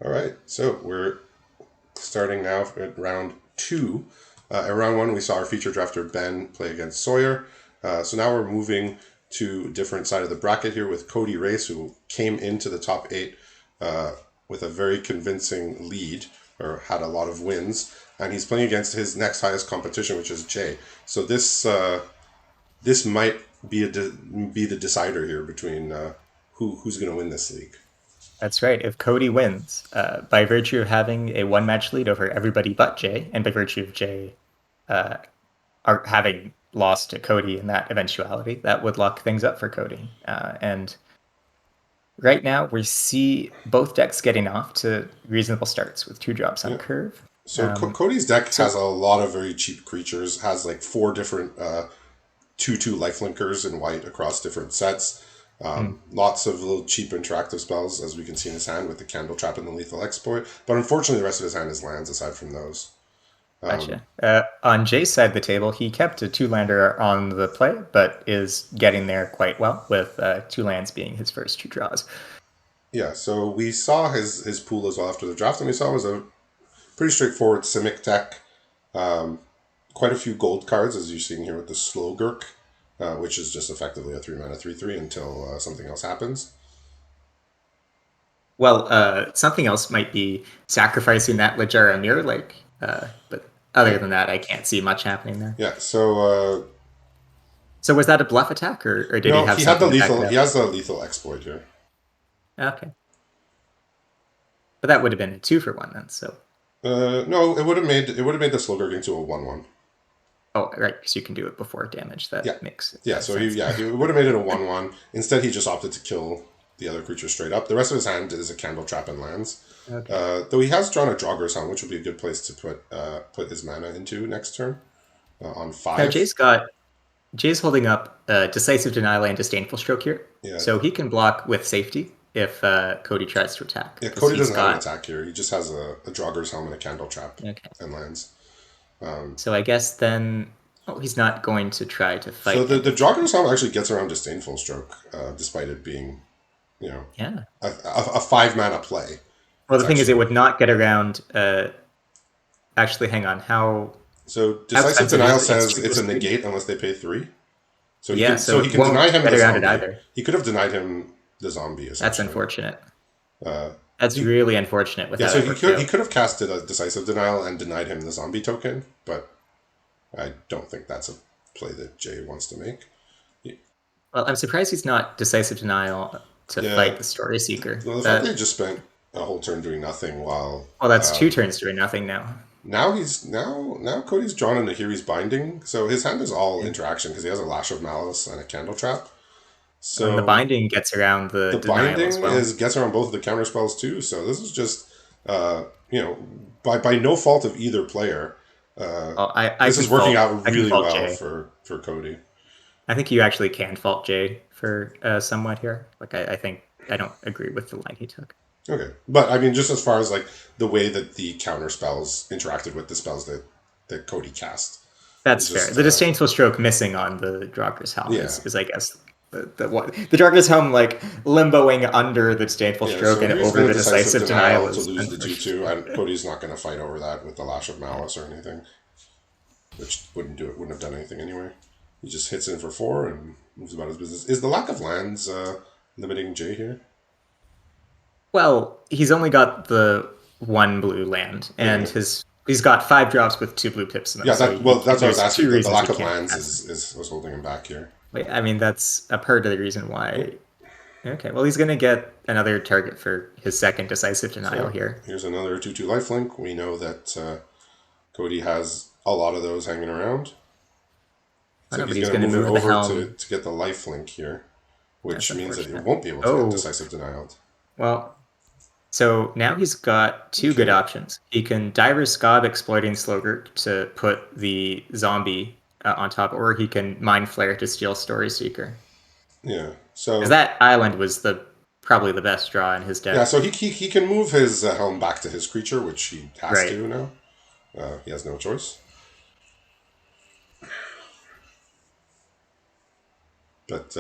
All right, so we're starting now at round two. At round one, we saw our feature drafter Ben play against Sawyer. So now we're moving to a different side of the bracket here with Cody Race, who came into the top eight with a very convincing lead, or had a lot of wins, and he's playing against his next highest competition, which is Jay. So this might be the decider here between who's going to win this league. That's right. If Cody wins, by virtue of having a one match lead over everybody but Jay, and by virtue of Jay uh, having lost to Cody in that eventuality, that would lock things up for Cody. And right now, we see both decks getting off to reasonable starts with two drops on Yeah. curve. So Um, Cody's deck so has a lot of very cheap creatures. Has like four different 2/2 lifelinkers in white across different sets. hmm, Lots of little cheap interactive spells, as we can see in his hand with the Candle Trap and the Lethal Exploit. But unfortunately, the rest of his hand is lands aside from those. Gotcha. On Jay's side of the table, he kept a two-lander on the play, but is getting there quite well with two lands being his first two draws. Yeah, so we saw his pool as well after the draft, and we saw it was a pretty straightforward Simic deck. Quite a few gold cards, as you're seeing here with the Slogurk, which is just effectively a 3 mana 3/3 until something else happens. Well, something else might be sacrificing that Lajara Mirror Lake, but other Yeah, than that, I can't see much happening there. yeah. So So was that a bluff attack, or did he no, have he had the something to back it lethal. He up? has the lethal exploit here. Okay, but that would have been a 2-for-1 then. So, No, it would have made the Slogurk into a 1/1. oh, right, because you can do it before damage. Yeah, That makes yeah. So he sense. yeah he would have made it a 1/1. Instead, he just opted to kill the other creature straight up. The rest of his hand is a Candle Trap and lands. Okay. Though he has drawn a Jogger's Helm, which would be a good place to put his mana into next turn on Now 5. Jay's holding up Decisive Denial and Disdainful Stroke here, Yeah, so he can block with safety if Cody tries to attack yeah. because Cody he's doesn't have an got. attack here. He just has a Jogger's Helm and a Candle Trap Okay. and lands. So I guess then, oh, he's not going to try to So fight the anything. Jogger's Helm actually gets around Disdainful Stroke, despite it being, you know, Yeah. a 5 mana play. Well, It's the thing is, it actually would not get around. Actually, hang on. How Decisive expensive is Denial it? It's says two it's plus a three. negate unless they pay 3. So he Yeah, can so so he it can deny won't him get the around it zombie. either. He could have denied him the zombie That's essentially. unfortunate. Uh, That's he, really unfortunate with yeah, how so that he worked could he out. could have casted a Decisive Denial and denied him the zombie token, but I don't think that's a play that Jay wants to make. Well, I'm surprised he's not decisive denial to Yeah, fight the story seeker. well, the fact that he That just spent a whole turn doing nothing while well, that's two turns doing nothing now. now Cody's drawn into Hiri's Binding, so his hand is all Yeah. interaction because he has a Lash of Malice and a Candle Trap. And the So binding gets around the the denial as binding well. is gets around both of the counter spells too. So this is just uh, you know by no fault of either player. Well, This is working out I can really fault well Jay. for Cody. I think you actually can fault Jay for somewhat here. Like I think I don't agree with the line he took. Okay, but I mean, just as far as like the way that the counter spells interacted with the spells that Cody cast is That's fair. just The disdainful stroke missing on the Draugrs helm yeah, is I guess the Draugrs helm like limboing under the disdainful yeah. stroke So and here's over going to the decisive decisive denial denial to is lose the 2/2, unfortunate. and Cody's not going to fight over that with the Lash of Yeah. Malice or anything, which wouldn't have done anything anyway. He just hits in for 4 and moves about his business. Is the lack of lands limiting Jay here? Well, he's only got the one blue land, and Okay. he's got 5 drops with 2 blue pips in them. Yeah, So that's what I was there's asking. two The reasons lack he of can't lands cast them. is was holding him back here. Wait, I mean that's a part of the reason Yeah. why. Okay, well he's gonna get another target for his second decisive denial So here. here's another 2/2 lifelink. We know that Cody has a lot of those hanging around. Oh So no, he's but he's going to gonna move it move the over to, helm. to get the lifelink here, That's which means that he unfortunate. won't be able to get Oh, decisive denial. well, so now he's got two good Okay. options. He can Divers Scob exploiting Slogurt to put the zombie on top, or he can Mind Flare to steal Story Seeker. Yeah. Because So that island was the probably the best draw in his yeah. deck. So he can move his helm back to his creature, which he has Right. to now. He has no choice. But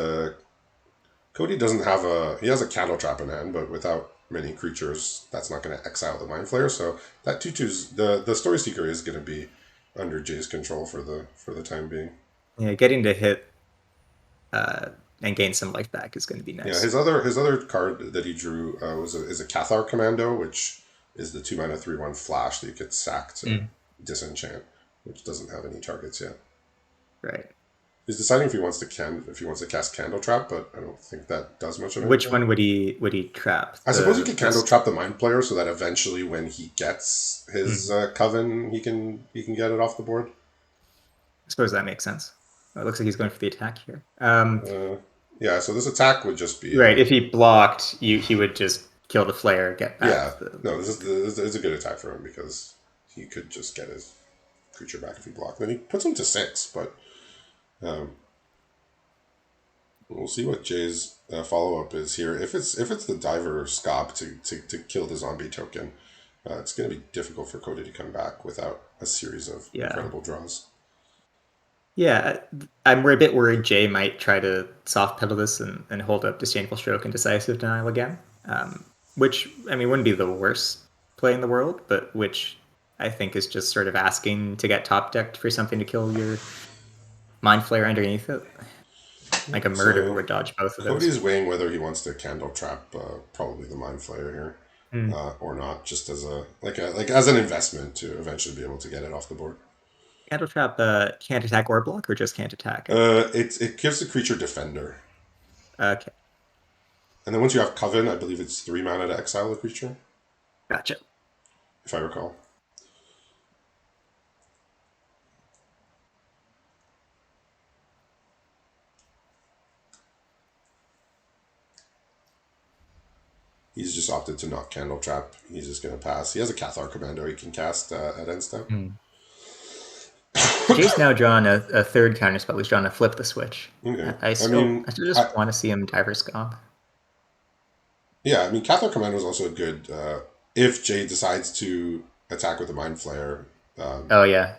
Cody doesn't have he has a Candle Trap in hand, but without many creatures, that's not going to exile the Mind Flayer. So that 2/2's the Story Seeker is going to be under Jay's control for the time being. Yeah, getting to hit and gain some life back is going to be Yeah, nice. his other card that he drew is a Cathar Commando, which is the 2 mana 3/1 flash that you could sack to disenchant, which doesn't have any targets yet. Right. He's deciding if he wants to cast Candle Trap, but I don't think that does much of anything. Which one would he trap? I suppose he could Candle Trap the Mind Player so that eventually, when he gets his Coven, he can get it off the board. I suppose that makes sense. It looks like he's going for the attack here. Yeah, so this attack would just be right. If he blocked, he would just kill the Flare, get back. Yeah, no, this is a good attack for him because he could just get his creature back if he blocked. Then he puts him to 6, but we'll see what Jay's follow up is here. If it's the Diver Scob to kill the zombie token, it's going to be difficult for Cody to come back without a series of incredible draws. Yeah, we're a bit worried Jay might try to soft pedal this and hold up Disdainful Stroke and Decisive Denial again, which, I mean, wouldn't be the worst play in the world, but which I think is just sort of asking to get top decked for something to kill your Mind Flayer underneath it. Like a murder would dodge both of those. Cody's weighing whether he wants to Candle Trap probably the Mind Flayer here or not, just as as an investment to eventually be able to get it off the board. Candle Trap can't attack or block, or just can't attack? It gives the creature Defender. Okay. And then once you have Coven, I believe it's 3 mana to exile the creature. Gotcha. If I recall. He's just opted to not Candle Trap. He's just going to pass. He has a Cathar Commando he can cast at end step. Jay's now drawn a third counterspell. He's drawn a Flip the Switch. Okay. I still just want to see him Diver Scob. Yeah, I mean, Cathar Commando is also a good... if Jay decides to attack with the Mind Flayer... oh, yeah.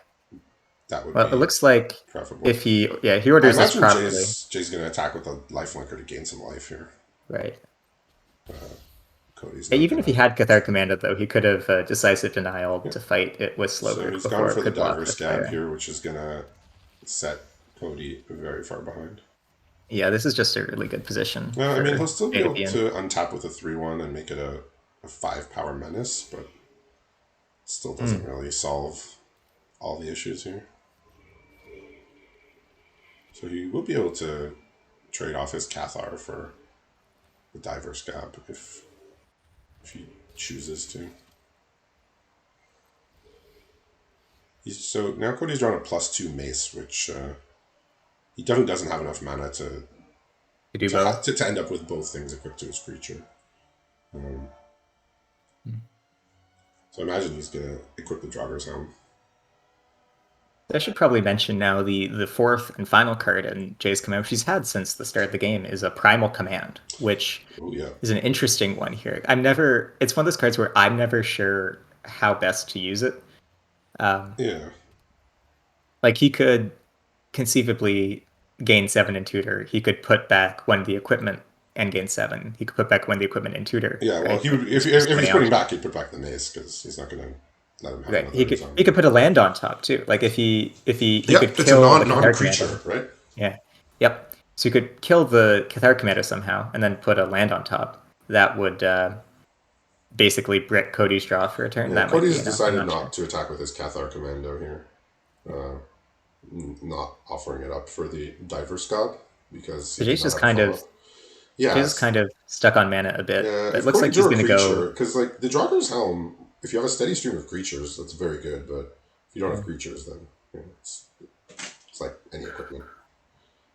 That would be it looks like preferable. If he orders this properly... Jay's going to attack with a Lifelinker to gain some life here. Right. Even if he had Cathar Commando, though, he could have Decisive Denial to fight it with Slowbro. So he's gone for the Diver Scab here, which is going to set Cody very far behind. Yeah, this is just a really good position. I mean, he'll still be able to untap with a 3/1 and make it a 5-power menace, but it still doesn't really solve all the issues here. So he will be able to trade off his Cathar for the Diver Scab if he chooses to. So now Cody's drawn a +2 Mace, which he definitely doesn't have enough mana to end up with both things equipped to his creature. So I imagine he's going to equip the Draugr's Helm. I should probably mention now the fourth and final card in Jay's command, which he's had since the start of the game, is a Primal Command, which is an interesting one here. It's one of those cards where I'm never sure how best to use it. Like, he could conceivably gain 7 in Tutor. He could put back one of the equipment and gain 7. He could put back one of the equipment in Tutor. Yeah, well, right? if he's putting back, he'd put back the Mace, because he's not going to let him have right. He could put a land on top too. Like if he could it's kill a non-creature, right? Yeah. Yep. So you could kill the Cathar Commando somehow and then put a land on top. That would basically brick Cody's draw for a turn. Yeah, that Cody's decided not to attack with his Cathar Commando here. Not offering it up for the Diver Scab because Jay's just kind of stuck on mana a bit. Yeah, it looks like he's going to go because like the Draugr's Helm. If you have a steady stream of creatures, that's very good. But if you don't have creatures, then it's like any equipment.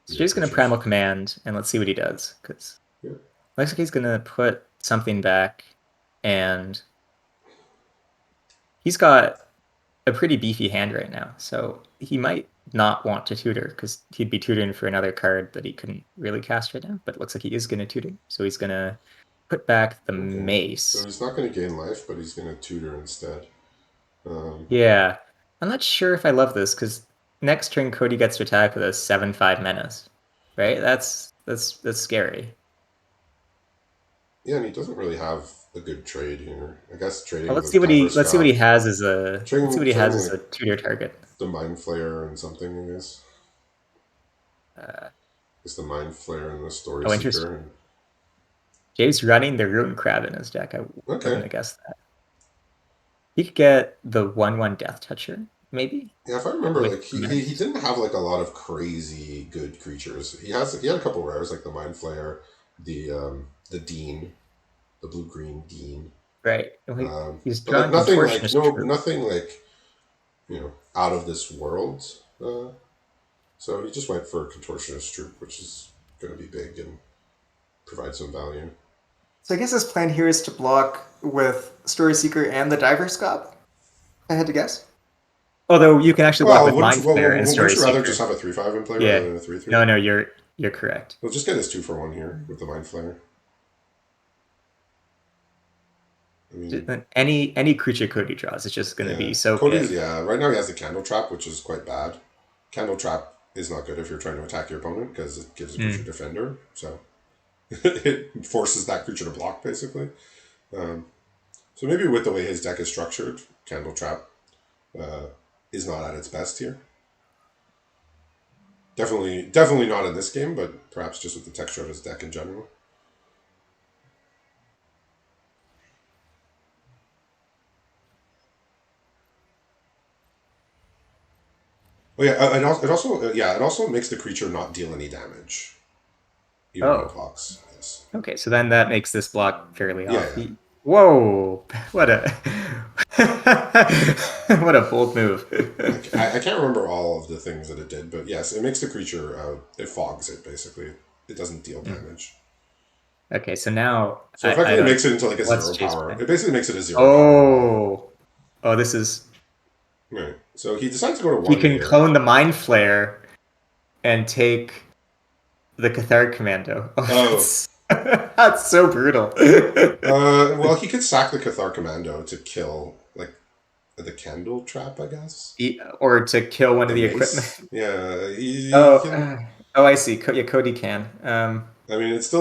So Jay's going to Primal Command, and let's see what he does. Because looks like he's going to put something back, and he's got a pretty beefy hand right now. So he might not want to tutor, because he'd be tutoring for another card that he couldn't really cast right now. But it looks like he is going to tutor. So he's going to put back the Mace. So he's not going to gain life, but he's going to tutor instead. Yeah. I'm not sure if I love this, because next turn Cody gets to attack with a 7/5 menace. Right? That's scary. Yeah, and he doesn't really have a good trade here. I guess Well, trading let's the see what he Diver let's see what he Scout, has as a let's see what he has trading as like a tutor target. the Mind Flayer and something, I guess. Uh, It's the Mind Flayer and the Story oh, interesting. Seeker. Jay's running the Ruin Crab in his deck. I wouldn't Okay. have guessed that. He could get the 1/1 Death Toucher, maybe. Yeah, if I remember, With like he Tremendous. didn't have like a lot of crazy good creatures. He had a couple rares like the Mind Flayer, the Dean, the blue green Dean. Right. He's But like drawing nothing like Contortionist no Troop. nothing like out of this world. So he just went for Contortionist Troop, which is going to be big and provide some value. So I guess his plan here is to block with Story Seeker and the Diver Scout. I had to guess. Although you can actually block Well, with Mind Flare and wouldn't Story you rather Seeker. just have a 3/5 in play rather Yeah. than a 3/3? No, you're correct. We'll just get his 2-for-1 here with the Mind Flayer. I mean, Any creature Cody draws, it's just going to be so Cody's, big. right now he has the Candle Trap, which is quite bad. Candle Trap is not good if you're trying to attack your opponent because it gives a creature defender. So it forces that creature to block, basically. So maybe with the way his deck is structured, Candle Trap is not at its best here. Definitely not in this game, but perhaps just with the texture of his deck in general. Oh yeah, it also makes the creature not deal any damage, even when it blocks. Yes. Okay, so then that makes this block fairly off. Yeah. Whoa! What a what a bold move. I can't remember all of the things that it did, but yes, it makes the creature. It fogs it basically. It doesn't deal damage. Okay, so now So effectively, it makes it into like a Let's 0 power. plan. It basically makes it a 0 power. Oh, this is. Right. So he decides to go to 1 He can here. clone the Mind Flare and take the Cathar Commando. That's so brutal. Well, he could sack the Cathar Commando to kill like the Candle Trap, I guess, or to kill one of the mace. equipment. Yeah. I see. Yeah, Cody can. I mean, it's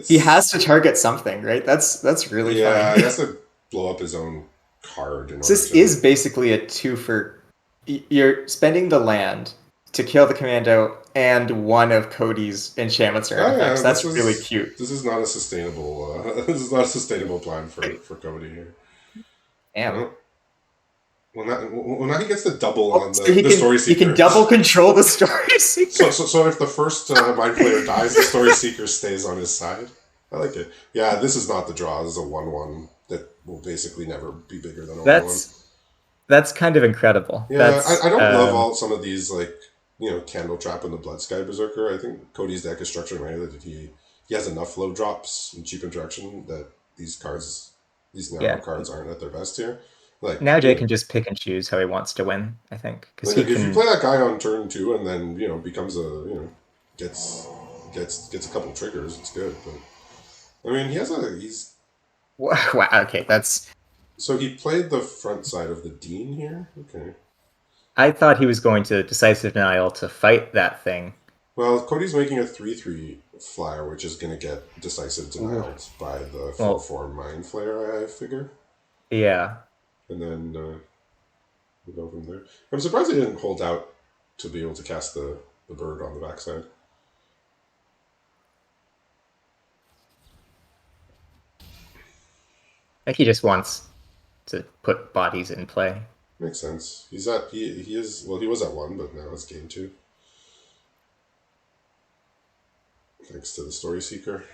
he has to target something, right? That's really funny. He has to blow up his own card. This is basically a 2 for. You're spending the land to kill the commando and one of Cody's enchantments or artifacts. That's really cute. This is not a sustainable. This is not a sustainable plan for Cody here. Damn. Well, now he gets the double on so the Story Seeker. He can double control the Story Seeker. So if the first Mind Flayer dies, the Story Seeker stays on his side. I like it. Yeah, this is not the draw. This is a 1/1 that will basically never be bigger than a 1/1. That's kind of incredible. Yeah, I don't love some of these Candle Trap and the Blood Sky Berserker. I think Cody's deck is structured in a way that he has enough flow drops and cheap interaction that these narrow cards aren't at their best here. Like now Jay can just pick and choose how he wants to win, I think. If you play that guy on turn 2 and then, becomes gets a couple triggers, it's good. But I mean, he's wow, okay, that's. So he played the front side of the Dean here? Okay. I thought he was going to Decisive Denial to fight that thing. Well, Cody's making a 3/3 flyer, which is going to get Decisive Denial by the 4/4 Mind Flayer, I figure. Yeah. And then we'll go from there. I'm surprised he didn't hold out to be able to cast the bird on the backside. I think he just wants to put bodies in play. Makes sense. He was at 1, but now it's game 2. Thanks to the Story Seeker.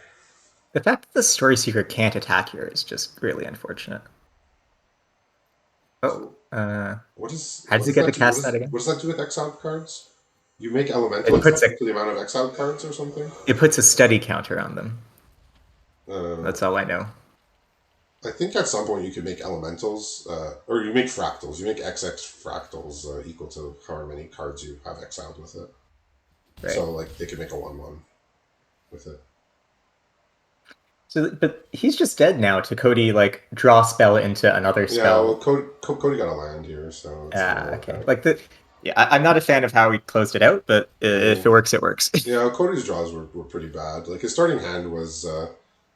The fact that the Story Seeker can't attack here is just really unfortunate. Oh, how does he get to cast that again? What does that do with exiled cards? You make elementals to the amount of exiled cards or something? It puts a study counter on them. That's all I know. I think at some point you could make elementals, or you make fractals. You make XX fractals equal to however many cards you have exiled with it. Right. So, they could make a 1/1 with it. So, but he's just dead now to Cody, draw spell into another spell. Yeah, well, Cody got a land here, so... okay. I'm not a fan of how he closed it out, but if it works, it works. Yeah, Cody's draws were pretty bad. His starting hand was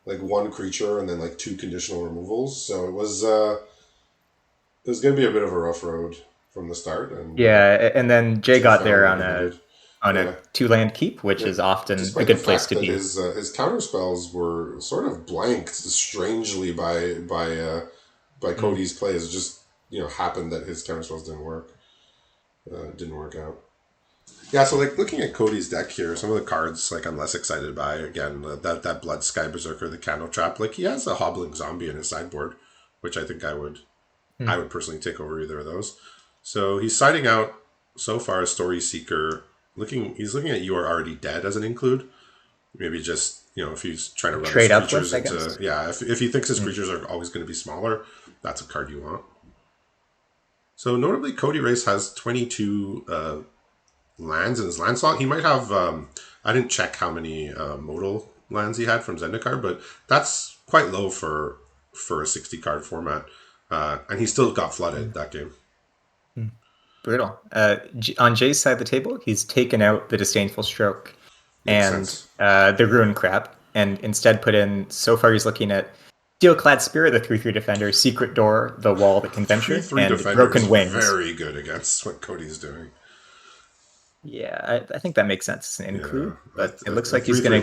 like one creature and then like 2 conditional removals. So it was going to be a bit of a rough road from the start, and And then Jay Jay got found there what he needed. on a Yeah. 2-land keep, which Yeah. is often a Despite good the place fact to that be. his counter spells were sort of blanked strangely by Cody's plays, it just happened that his counter spells didn't work. Didn't work out. Yeah, so like looking at Cody's deck here, some of the cards like I'm less excited by. Again, that Blood Sky Berserker, the Candle Trap, like he has a Hobbling Zombie in his sideboard, which I think I would personally take over either of those. So he's siding out so far Story Seeker. He's looking at You Are Already Dead as an include. Maybe just if he's trying to run his Trade up creatures with, I into guess. if he thinks his creatures are always going to be smaller, that's a card you want. So notably, Cody Race has 22 lands in his land slot. He might have. I didn't check how many modal lands he had from Zendikar, but that's quite low for a 60 card format. And he still got flooded that game. Brutal. On Jay's side of the table, he's taken out the Disdainful Stroke Makes and sense. the Ruin Crab, and instead put in, so far he's looking at Steelclad Spirit, the 3/3 defender, Secret Door, the Wall that can venture, 3/3 and defender Broken is Wings. very good against what Cody's doing. Yeah, I think that makes sense as an include, but it looks like 3/3 he's going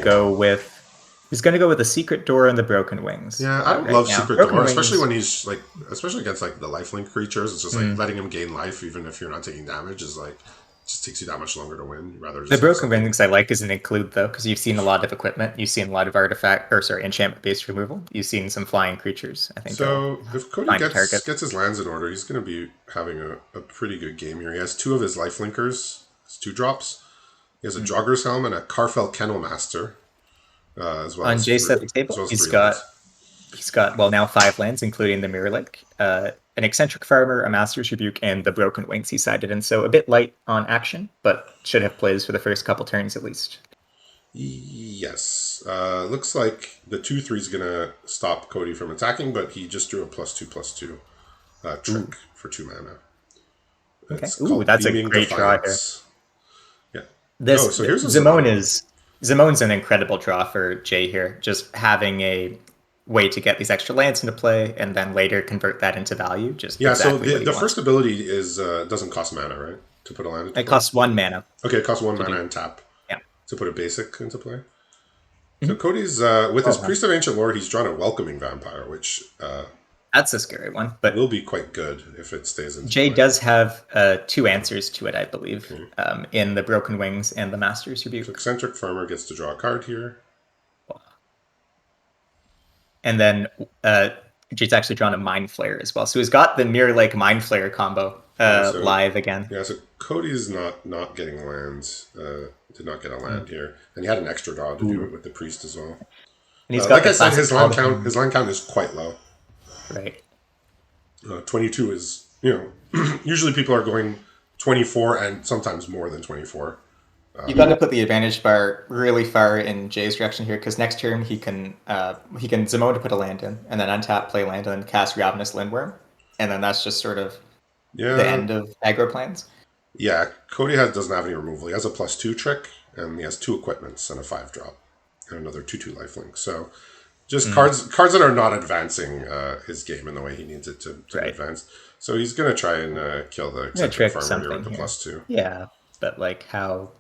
to go with the Secret Door and the Broken Wings. Yeah, I don't right love now. Secret Broken Door, Wings, especially when he's like, especially against like the lifelink creatures. It's just like letting him gain life, even if you're not taking damage, is like just takes you that much longer to win. You'd rather just the have Broken something- Wings I like as an include though, because you've seen a lot of equipment, you've seen a lot of enchantment based removal, you've seen some flying creatures. I think So if Cody find a gets target. his lands in order, he's going to be having a pretty good game here. He has 2 of his lifelinkers, his 2-drops. He has a Jogger's Helm and a Carfel Kennel Master. As well On as Jay's side of the as table, well as he's 3 got lands. now 5 lands, including the Mirror Lake, an Eccentric Farmer, a Master's Rebuke, and the Broken Wings he sided in. So a bit light on action, but should have plays for the first couple turns at least. Yes. Looks like the 2/3 is going to stop Cody from attacking, but he just drew a +2/+2 trick for 2 mana. Okay. It's Ooh, called that's a Beaming great draw here. Defiance. Yeah. This so here's a Zimon's an incredible draw for Jay here. Just having a way to get these extra lands into play and then later convert that into value. Just Yeah, exactly so what he the wants. first ability is doesn't cost mana, right? To put a land into It play? costs 1 mana. Okay, it costs 1 mana and tap. Yeah. To put a basic into play. So Cody's with his Priest of Ancient Lore, he's drawn a Welcoming Vampire, which That's a scary one, but will be quite good if it stays in. Jay does have 2 answers to it, I believe, in the Broken Wings and the Master's Rebuke. So Eccentric Farmer gets to draw a card here. And then Jay's actually drawn a Mind Flayer as well. So he's got the Mirror Lake Mind Flayer combo live again. Yeah, so Cody's not getting lands. Did not get a land here. And he had an extra draw to do it with the Priest as well. And he's Like got I said, his land count is quite low. Right. 22 is, usually people are going 24 and sometimes more than 24. You got to put the advantage bar really far in Jay's direction here, because next turn he can Zimone to put a land in, and then untap, play land, and then cast Ravenous Lindworm, and then that's just sort of the end of aggro plans. Yeah, Cody doesn't have any removal. He has a +2 trick, and he has 2 equipments and a 5-drop, and another 2/2 lifelink. So just cards that are not advancing his game in the way he needs it to advance. So he's going to try and kill the Eccentric Farmer here with the +2. Yeah, but like how...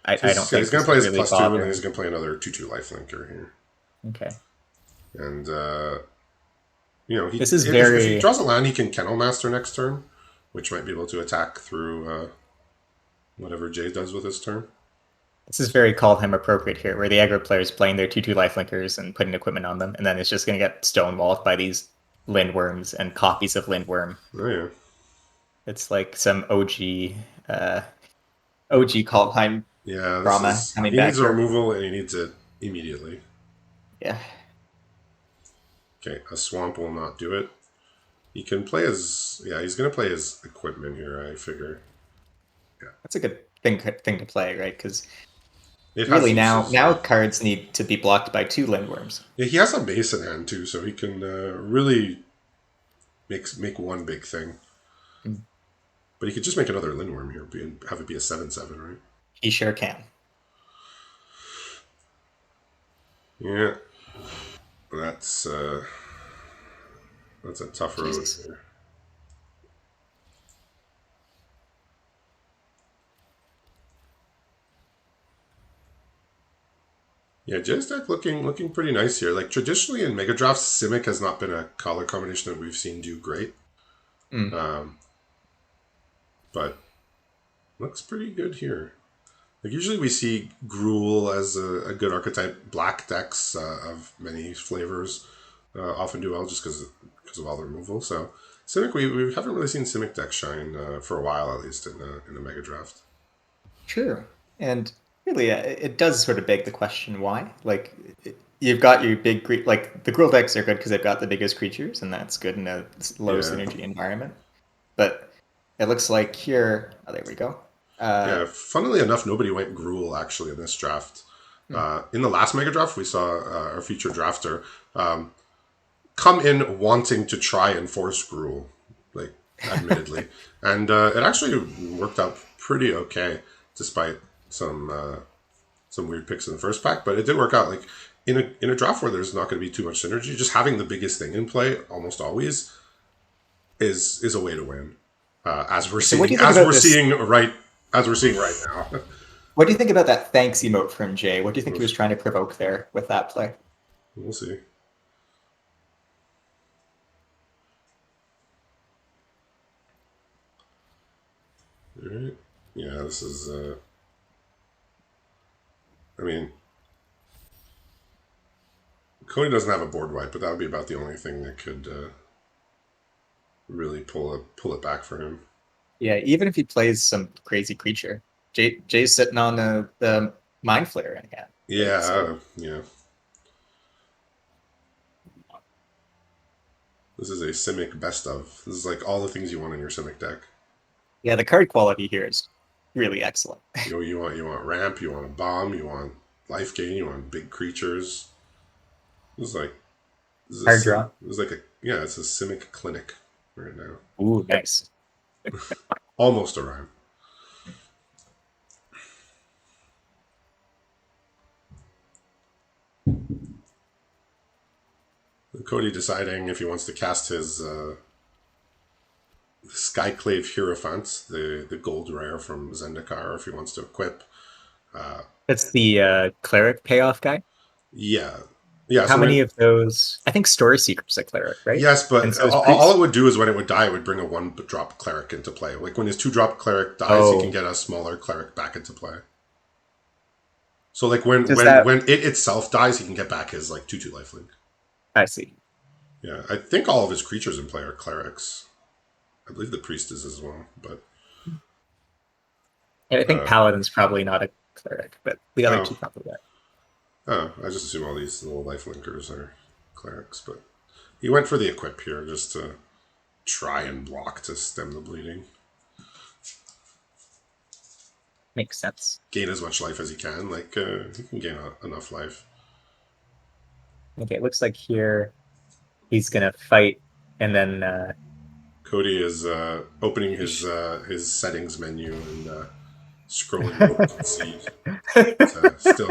I don't think he's going to play his really +2, and then he's going to play another 2/2 lifelinker here. Okay. And, this is if he draws a land, he can Kennel Master next turn, which might be able to attack through whatever Jay does with his turn. This is very Kaldheim appropriate here, where the aggro player is playing their 2/2 lifelinkers and putting equipment on them, and then it's just going to get stonewalled by these Lindworms and copies of Lindworm. Oh, yeah. It's like some OG Kaldheim drama coming he back. needs a removal, and he needs it immediately. Yeah. Okay, a Swamp will not do it. He can play his... Yeah, he's going to play his equipment here, I figure. That's a good thing to play, right? Because really now cards need to be blocked by 2 Lindworms. Yeah, he has a Mace in hand, too, so he can really make one big thing. But he could just make another Lindworm here and have it be a 7/7, right? He sure can. Yeah. That's a tough road Jesus. here. Yeah, Jay's deck looking pretty nice here. Like traditionally in Mega Drafts, Simic has not been a color combination that we've seen do great. Mm. But looks pretty good here. Like usually we see Gruul as a good archetype. Black decks of many flavors often do well just because of all the removal. So Simic, we haven't really seen Simic decks shine for a while, at least in a Mega Draft. True. And really, it does sort of beg the question why. Like, you've got your big, like, the Gruul decks are good because they've got the biggest creatures, and that's good in a low Yeah. synergy environment. But it looks like here, oh, there we go. Yeah, funnily enough, nobody went Gruul actually in this draft. In the last Mega Draft, we saw our feature drafter come in wanting to try and force Gruul, like admittedly, and it actually worked out pretty okay, despite some weird picks in the first pack. But it did work out. Like in a draft where there's not going to be too much synergy, just having the biggest thing in play almost always is a way to win. As we're So what seeing, do you think about this? as we're seeing right now. What do you think about that thanks emote from Jay? What do you think he was trying to provoke there with that play? We'll see. All right. Yeah, this is. I mean, Cody doesn't have a board wipe, but that would be about the only thing that could really pull it back for him. Yeah, even if he plays some crazy creature, Jay's sitting on the Mind Flayer in hand. Yeah, So- yeah. This is a Simic best of. This is like all the things you want in your Simic deck. Yeah, the card quality here is really excellent. You want ramp, you want a bomb, you want life gain, you want big creatures. This is like Hard draw. It's a Simic clinic right now. Ooh, nice. Almost a rhyme. Cody deciding if he wants to cast his Skyclave Hierophant, the gold rare from Zendikar, or if he wants to equip. That's the cleric payoff guy. Yeah. How many of those? I think Story Seeker's a cleric, right? Yes, but And so is all Priest. it would do is when it would die, it would bring a 1-drop cleric into play. Like when his 2-drop cleric dies, he can get a smaller cleric back into play. So like when it itself dies, he can get back his like 2/2 lifelink. I see. Yeah, I think all of his creatures in play are clerics. I believe the priest is as well, but And I think Paladin's probably not a cleric, but the other Oh. two probably are. I just assume all these little lifelinkers are clerics. But he went for the equip here just to try and block to stem the bleeding. Makes sense. Gain as much life as he can. Like he can gain enough life. Okay, it looks like here he's gonna fight, and then Cody is opening his settings menu and scrolling over to see still,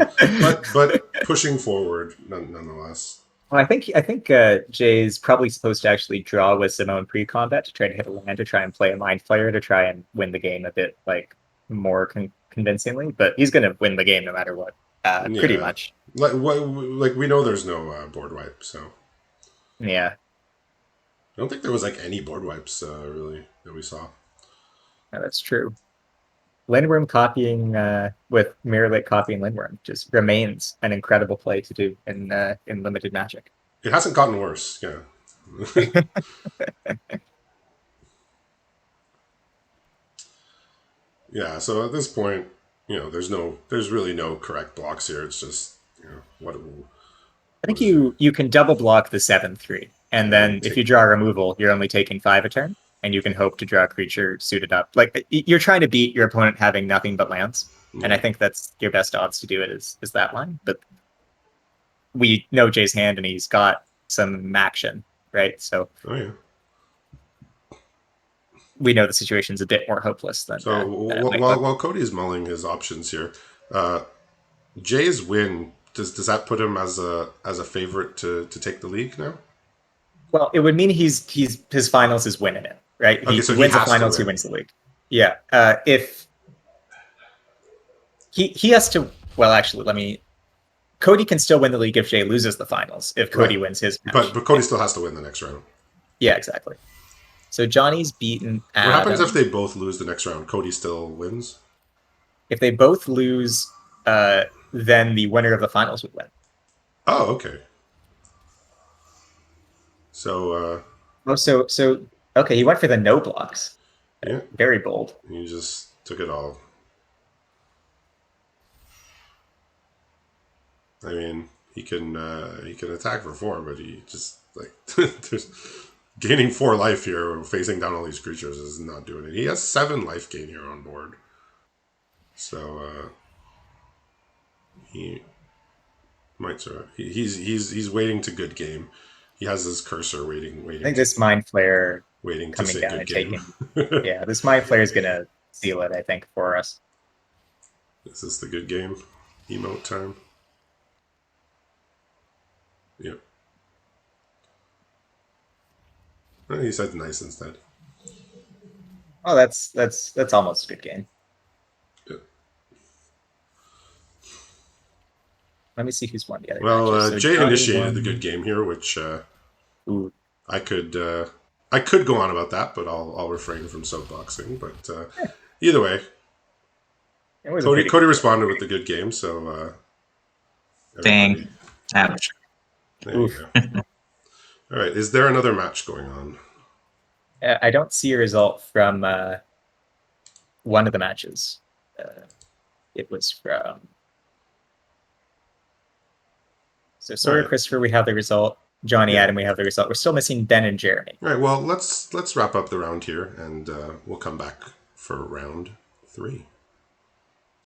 but pushing forward nonetheless. well, I think Jay's probably supposed to actually draw with Simone pre-combat to try to hit a land to try and play a Mind Flayer to try and win the game a bit like more convincingly. But he's gonna win the game no matter what, pretty Yeah. much. Like we know there's no board wipe, so Yeah, I don't think there was like any board wipes really that we saw. no, that's true. Lindworm copying with Mirror Lake copying Lindworm just remains an incredible play to do in limited Magic. It hasn't gotten worse, yeah. Yeah, so at this point, there's really no correct blocks here. It's just, what it will. I think you can double block the 7/3, and then if you draw removal, you're only taking 5 a turn, and you can hope to draw a creature suited up. Like you're trying to beat your opponent having nothing but lands, and I think that's your best odds to do it is that line. But we know Jay's hand, and he's got some action, right? So Oh yeah. we know the situation's a bit more hopeless than. So than it might look. while Cody is mulling his options here, Jay's win does that put him as a favorite to take the league now? Well, it would mean his finals is winning it, right? Okay, so he wins the has to finals, he win. wins the league. Yeah. If he has to, well, actually, Cody can still win the league if Jay loses the finals. If Cody Right. wins his match. But Cody still has to win the next round. Yeah, exactly. So Johnny's beaten Adam. What happens if they both lose the next round? Cody still wins? If they both lose, then the winner of the finals would win. Oh, okay. So, So okay, he went for the no blocks. yeah, Very bold. he just took it all. I mean, he can attack for 4, but he just there's gaining 4 life here, facing down all these creatures is not doing it. He has 7 life gain here on board, so he might survive. He's waiting to good game. He has his cursor waiting. I think this Mind Flare waiting to coming say down good and game. taking. Yeah, this Mind Flare is gonna seal it, I think, for us. Is this the good game emote time? Yep. Oh, he said nice instead. Oh, that's almost a good game. Yep. Let me see who's won the other. Well, matches. So Jay Johnny initiated won- the good game here, which Ooh, I could go on about that, but I'll refrain from soapboxing. But either way, it was a Cody pretty- responded with the good game, so Dang. Ouch. there you go. All right, is there another match going on? I don't see a result from one of the matches. It was from. So Sawyer Alright. Christopher, we have the result. Johnny Yeah. Adam, we have the result. We're still missing Ben and Jeremy. All right, well let's wrap up the round here, and we'll come back for round 3.